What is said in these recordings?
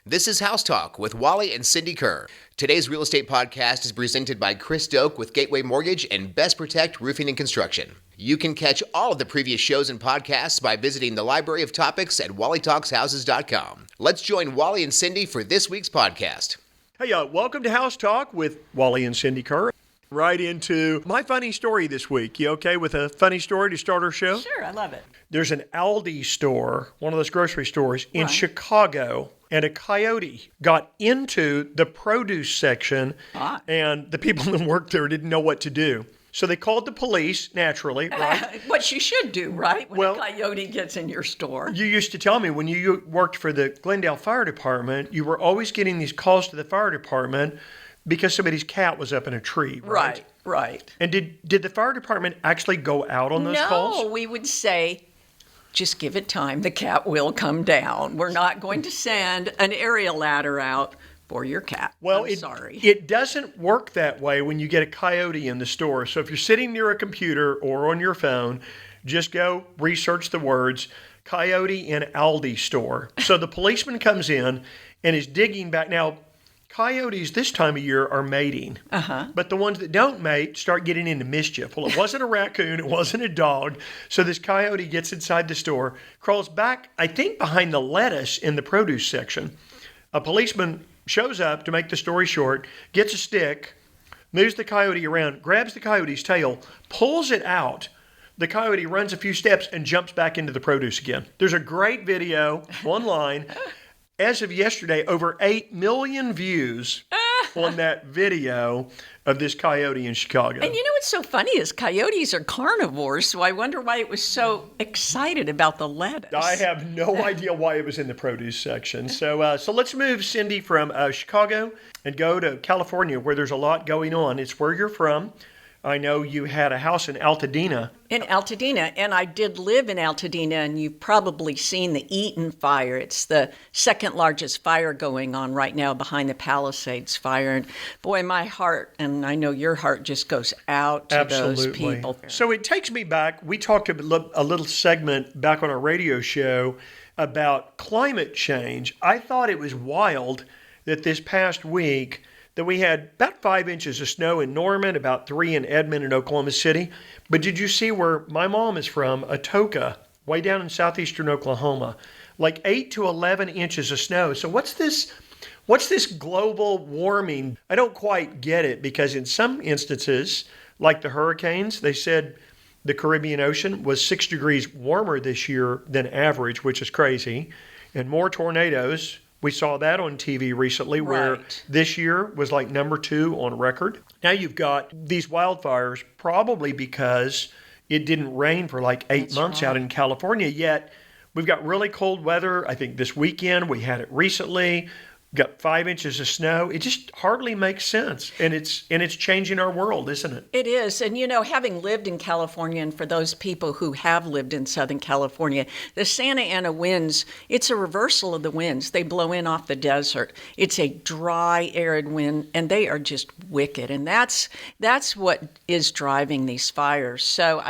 This is House Talk with Wally and Cindy Kerr. Today's real estate podcast is presented by Chris Doak with Gateway Mortgage and Best Protect Roofing and Construction. You can catch all of the previous shows and podcasts by visiting the library of topics at wallytalkshouses.com. Let's join Wally and Cindy for this week's podcast. Hey, welcome to House Talk with Wally and Cindy Kerr. Right into my funny story this week. You okay with a funny story to start our show? Sure, I love it. There's an Aldi store, one of those grocery stores in Chicago, and a coyote got into the produce section, and the people that worked there didn't know what to do. So they called the police, naturally, right? What you should do, right? When a coyote gets in your store. You used to tell me when you worked for the Glendale Fire Department, you were always getting these calls to the fire department because somebody's cat was up in a tree, right? Right. And did the fire department actually go out on those calls? No, we would say, just give it time. The cat will come down. We're not going to send an aerial ladder out for your cat. Well, sorry. It doesn't work that way when you get a coyote in the store. So if you're sitting near a computer or on your phone, just go research the words coyote in Aldi store. So the policeman comes in and is digging back. Now, coyotes this time of year are mating, but the ones that don't mate start getting into mischief. Well, it wasn't a raccoon, it wasn't a dog, so this coyote gets inside the store, crawls back, I think behind the lettuce in the produce section. A policeman shows up, to make the story short, gets a stick, moves the coyote around, grabs the coyote's tail, pulls it out. The coyote runs a few steps and jumps back into the produce again. There's a great video online. As of yesterday, over 8 million views on that video of this coyote in Chicago. And you know what's so funny is coyotes are carnivores, so I wonder why it was so excited about the lettuce. I have no idea why it was in the produce section. So let's move, Cindy, from Chicago and go to California, where there's a lot going on. It's where you're from. I know you had a house in Altadena. In Altadena, and I did live in Altadena, and you've probably seen the Eaton fire. It's the second largest fire going on right now behind the Palisades fire. And boy, my heart, and I know your heart, just goes out to those people. So it takes me back. We talked a little segment back on our radio show about climate change. I thought it was wild that this past week that we had about 5 inches of snow in Norman, about 3 in Edmond and Oklahoma City. But did you see where my mom is from, Atoka, way down in southeastern Oklahoma, like 8 to 11 inches of snow. So what's this global warming? I don't quite get it, because in some instances, like the hurricanes, they said the Caribbean Ocean was 6 degrees warmer this year than average, which is crazy, and more tornadoes. We saw that on TV recently, where this year was like number 2 on record. Now you've got these wildfires, probably because it didn't rain for like 8 months out in California, yet we've got really cold weather. I think this weekend, we had it recently. Got 5 inches of snow. It just hardly makes sense. And it's changing our world, isn't it? It is. And, you know, having lived in California, and for those people who have lived in Southern California, the Santa Ana winds, it's a reversal of the winds. They blow in off the desert. It's a dry, arid wind, and they are just wicked. And that's what is driving these fires. So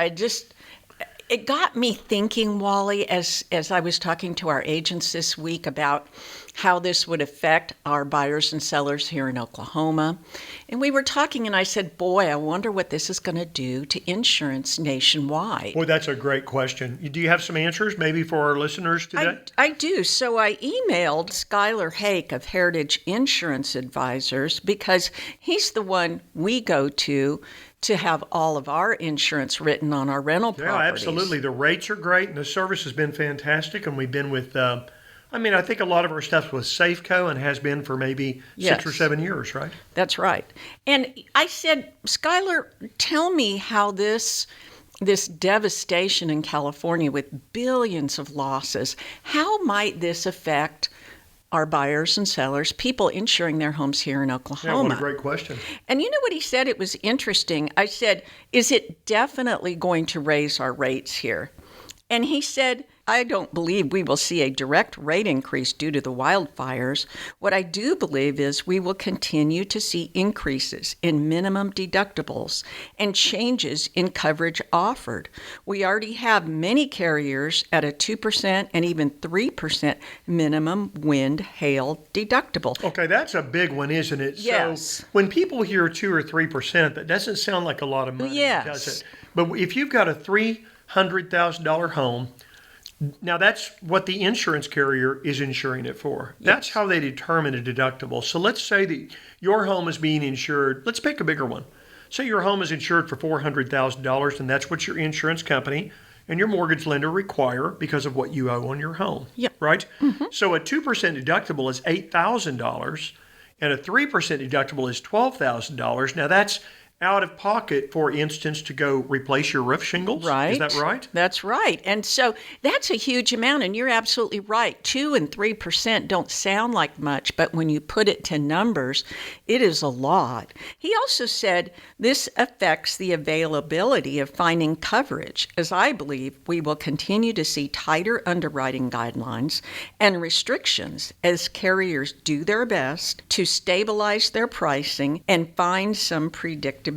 it got me thinking, Wally, as I was talking to our agents this week about how this would affect our buyers and sellers here in Oklahoma. And we were talking, and I said, boy, I wonder what this is going to do to insurance nationwide. Boy, that's a great question. Do you have some answers maybe for our listeners today? I do. So I emailed Skylar Hake of Heritage Insurance Advisors, because he's the one we go to have all of our insurance written on our rental properties. Yeah, absolutely. The rates are great, and the service has been fantastic. And we've been with, I think a lot of our stuff's with Safeco, and has been for maybe 6 or 7 years, right? That's right. And I said, Skylar, tell me how this devastation in California with billions of losses, how might this affect our buyers and sellers, people insuring their homes here in Oklahoma? Yeah, what a great question. And you know what he said? It was interesting. I said, is it definitely going to raise our rates here? And he said, I don't believe we will see a direct rate increase due to the wildfires. What I do believe is we will continue to see increases in minimum deductibles and changes in coverage offered. We already have many carriers at a 2% and even 3% minimum wind hail deductible. Okay, that's a big one, isn't it? Yes. So when people hear 2 or 3%, that doesn't sound like a lot of money, Yes. does it? But if you've got a $300,000 home, now that's what the insurance carrier is insuring it for. Yes. That's how they determine a deductible. So let's say that your home is being insured. Let's pick a bigger one. Say your home is insured for $400,000, and that's what your insurance company and your mortgage lender require because of what you owe on your home. Yep. Right? Mm-hmm. So a 2% deductible is $8,000, and a 3% deductible is $12,000. Now that's out of pocket, for instance, to go replace your roof shingles. Right. Is that right? That's right. And so that's a huge amount, and you're absolutely right. 2 and 3% don't sound like much, but when you put it to numbers, it is a lot. He also said this affects the availability of finding coverage, as I believe we will continue to see tighter underwriting guidelines and restrictions as carriers do their best to stabilize their pricing and find some predictability.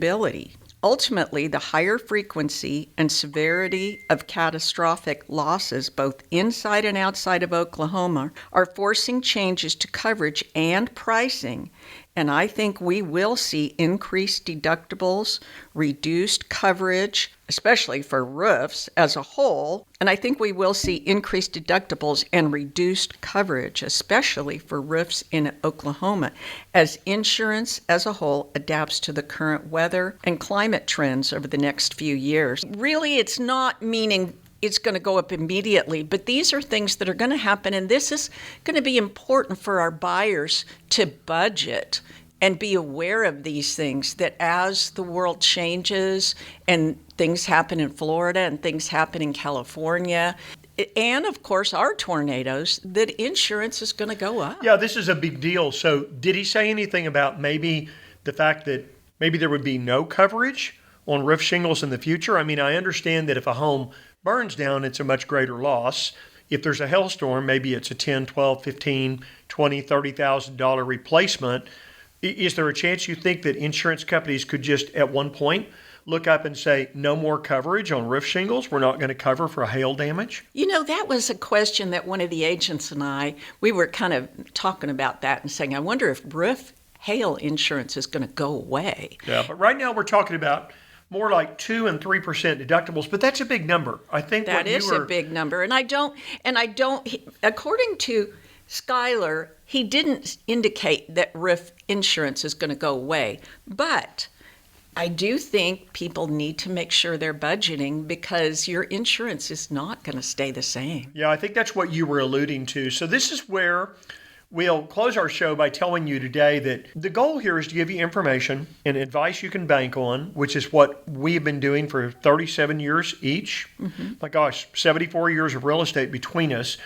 Ultimately, the higher frequency and severity of catastrophic losses, both inside and outside of Oklahoma, are forcing changes to coverage and pricing. And I think we will see increased deductibles, reduced coverage, especially for roofs as a whole. And I think we will see increased deductibles and reduced coverage, especially for roofs in Oklahoma, as insurance as a whole adapts to the current weather and climate trends over the next few years. Really, it's not meaning it's going to go up immediately, but these are things that are going to happen, and this is going to be important for our buyers to budget and be aware of these things, that as the world changes and things happen in Florida and things happen in California, and of course our tornadoes, that insurance is going to go up. Yeah, this is a big deal. So did he say anything about maybe the fact that maybe there would be no coverage on roof shingles in the future? I mean, I understand that if a home burns down, it's a much greater loss. If there's a hailstorm, maybe it's a $10, $12, $15, $20, $30,000 replacement. Is there a chance you think that insurance companies could just at one point look up and say, no more coverage on roof shingles? We're not going to cover for hail damage? You know, that was a question that one of the agents and we were kind of talking about that and saying, I wonder if roof hail insurance is going to go away. Yeah, but right now we're talking about more like 2 and 3% deductibles, but that's a big number. I think that is a big number, and I don't. According to Schuyler, he didn't indicate that roof insurance is going to go away, but I do think people need to make sure they're budgeting because your insurance is not going to stay the same. Yeah, I think that's what you were alluding to. So this is where we'll close our show by telling you today that the goal here is to give you information and advice you can bank on, which is what we've been doing for 37 years each. Mm-hmm. My gosh, 74 years of real estate between us.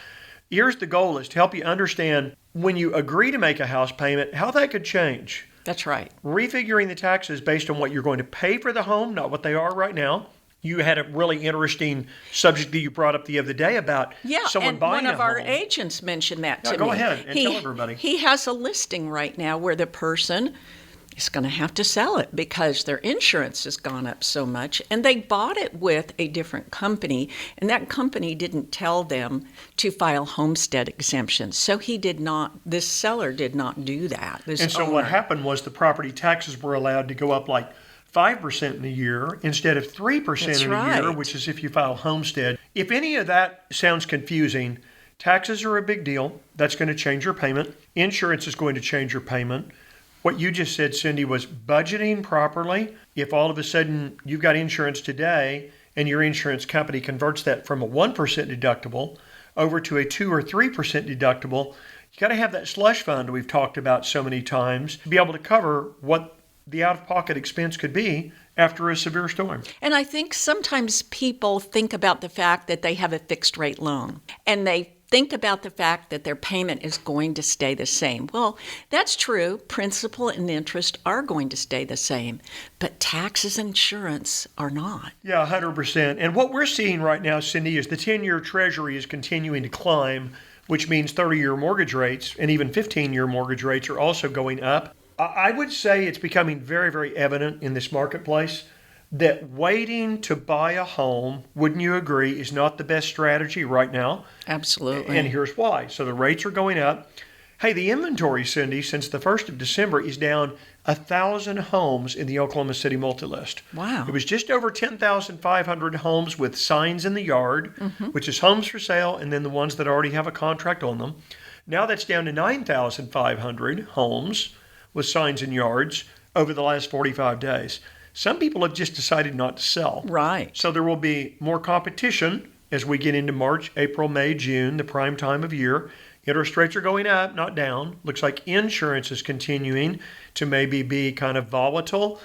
Here's the goal, is to help you understand when you agree to make a house payment, how that could change. That's right. Refiguring the taxes based on what you're going to pay for the home, not what they are right now. You had a really interesting subject that you brought up the other day about someone buying a home. One of our agents mentioned that to me. Go ahead and tell everybody. He has a listing right now where the person is going to have to sell it because their insurance has gone up so much, and they bought it with a different company, and that company didn't tell them to file homestead exemptions. So this seller did not do that. And so what happened was the property taxes were allowed to go up like 5% in a year instead of 3% in a year, which is if you file homestead. If any of that sounds confusing, taxes are a big deal. That's going to change your payment. Insurance is going to change your payment. What you just said, Cindy, was budgeting properly. If all of a sudden you've got insurance today and your insurance company converts that from a 1% deductible over to a 2 or 3% deductible, you got to have that slush fund we've talked about so many times to be able to cover what the out-of-pocket expense could be after a severe storm. And I think sometimes people think about the fact that they have a fixed rate loan and they think about the fact that their payment is going to stay the same. Well, that's true. Principal and interest are going to stay the same, but taxes and insurance are not. Yeah, 100%. And what we're seeing right now, Cindy, is the 10-year Treasury is continuing to climb, which means 30-year mortgage rates and even 15-year mortgage rates are also going up. I would say it's becoming very, very evident in this marketplace that waiting to buy a home, wouldn't you agree, is not the best strategy right now? Absolutely. And here's why. So the rates are going up. Hey, the inventory, Cindy, since the 1st of December is down 1,000 homes in the Oklahoma City multi-list. Wow. It was just over 10,500 homes with signs in the yard, which is homes for sale, and then the ones that already have a contract on them. Now that's down to 9,500 homes with signs in yards over the last 45 days. Some people have just decided not to sell. Right. So there will be more competition as we get into March, April, May, June, the prime time of year. Interest rates are going up, not down. Looks like insurance is continuing to maybe be kind of volatile.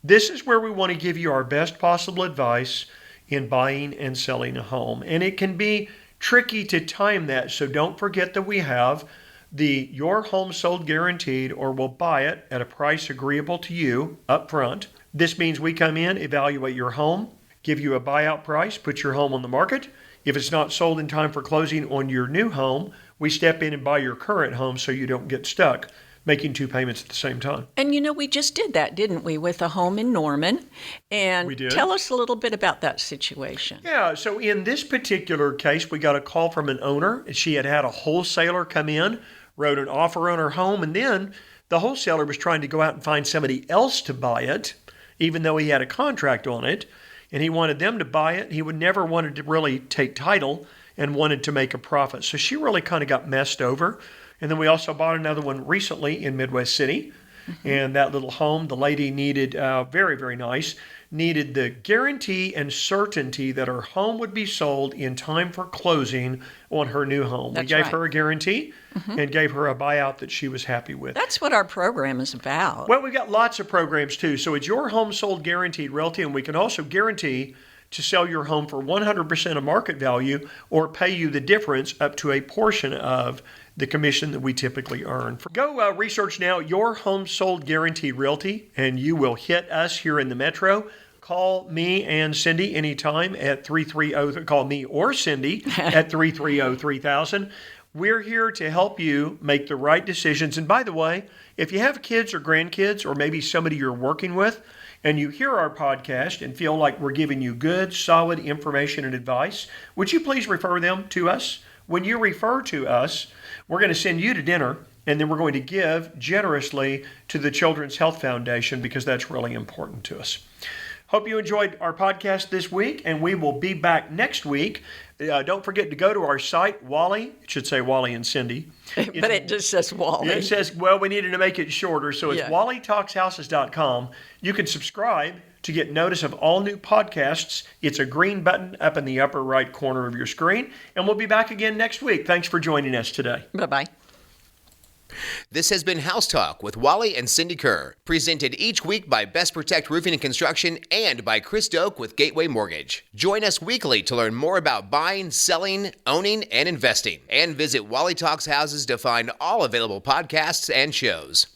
This is where we want to give you our best possible advice in buying and selling a home. And it can be tricky to time that, so don't forget that we have the Your Home Sold Guaranteed, or we'll buy it at a price agreeable to you up front. This means we come in, evaluate your home, give you a buyout price, put your home on the market. If it's not sold in time for closing on your new home, we step in and buy your current home so you don't get stuck making 2 payments at the same time. And we just did that, didn't we, with a home in Norman? And we did. Tell us a little bit about that situation. Yeah, so in this particular case, we got a call from an owner. She had had a wholesaler come in, wrote an offer on her home, and then the wholesaler was trying to go out and find somebody else to buy it, even though he had a contract on it, and he wanted them to buy it. He would never wanted to really take title and wanted to make a profit. So she really kind of got messed over. And then we also bought another one recently in Midwest City. And that little home, the lady needed, very, very nice, needed the guarantee and certainty that her home would be sold in time for closing on her new home. That's we gave right. her a guarantee and gave her a buyout that she was happy with. That's what our program is about. Well, we've got lots of programs too. So it's Your Home Sold Guaranteed Realty, and we can also guarantee to sell your home for 100% of market value or pay you the difference up to a portion of the commission that we typically earn. Go research now Your Home Sold Guaranteed Realty, and you will hit us here in the Metro. Call me and Cindy anytime at 330, call me or Cindy at 330-3000. We're here to help you make the right decisions. And by the way, if you have kids or grandkids or maybe somebody you're working with, and you hear our podcast and feel like we're giving you good, solid information and advice, would you please refer them to us? When you refer to us, we're going to send you to dinner, and then we're going to give generously to the Children's Health Foundation because that's really important to us. Hope you enjoyed our podcast this week, and we will be back next week. Don't forget to go to our site, Wally. It should say Wally and Cindy. But it just says Wally. It says, well, we needed to make it shorter, so it's Yeah. wallytalkshouses.com. You can subscribe to get notice of all new podcasts. It's a green button up in the upper right corner of your screen, and we'll be back again next week. Thanks for joining us today. Bye-bye. This has been House Talk with Wally and Cindy Kerr, presented each week by Best Protect Roofing and Construction and by Chris Doak with Gateway Mortgage. Join us weekly to learn more about buying, selling, owning, and investing. And visit Wally Talks Houses to find all available podcasts and shows.